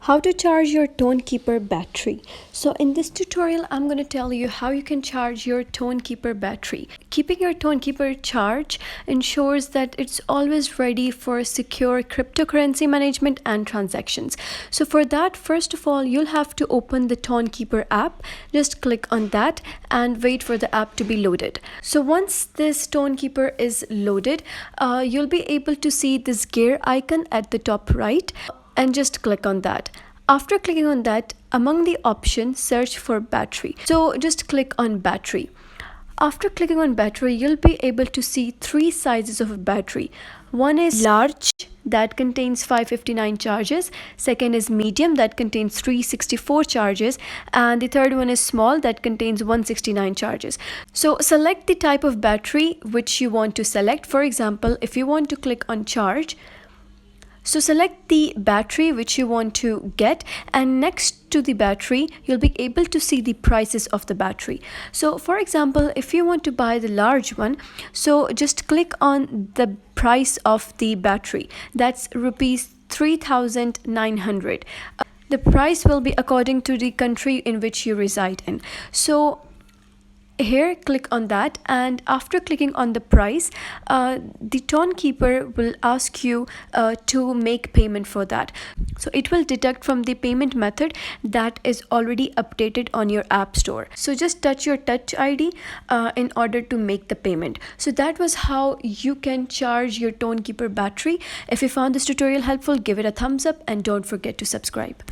How to charge your Tonkeeper battery. So in this tutorial, I'm going to tell you how you can charge your Tonkeeper battery. Keeping your Tonkeeper charged ensures that it's always ready for secure cryptocurrency management and transactions. So for that, first of all, you'll have to open the Tonkeeper app. Just click on that and wait for the app to be loaded. So once this Tonkeeper is loaded, you'll be able to see this gear icon at the top right, and just click on that. After clicking on that, among the options, search for battery. So just click on battery. After clicking on battery, you'll be able to see three sizes of battery. One is large, that contains 559 charges. Second is medium, that contains 364 charges. And the third one is small, that contains 169 charges. So select the type of battery which you want to select. For example, if you want to click on charge, so select the battery which you want to get, and next to the battery you'll be able to see the prices of the battery. So for example, if you want to buy the large one, so just click on the price of the battery. That's rupees 3,900. The price will be according to the country in which you reside in. So here, click on that, and after clicking on the price, the Tonkeeper will ask you to make payment for that. So it will deduct from the payment method that is already updated on your app store. So just touch your Touch ID in order to make the payment. So that was how you can charge your Tonkeeper battery. If you found this tutorial helpful, give it a thumbs up and don't forget to subscribe.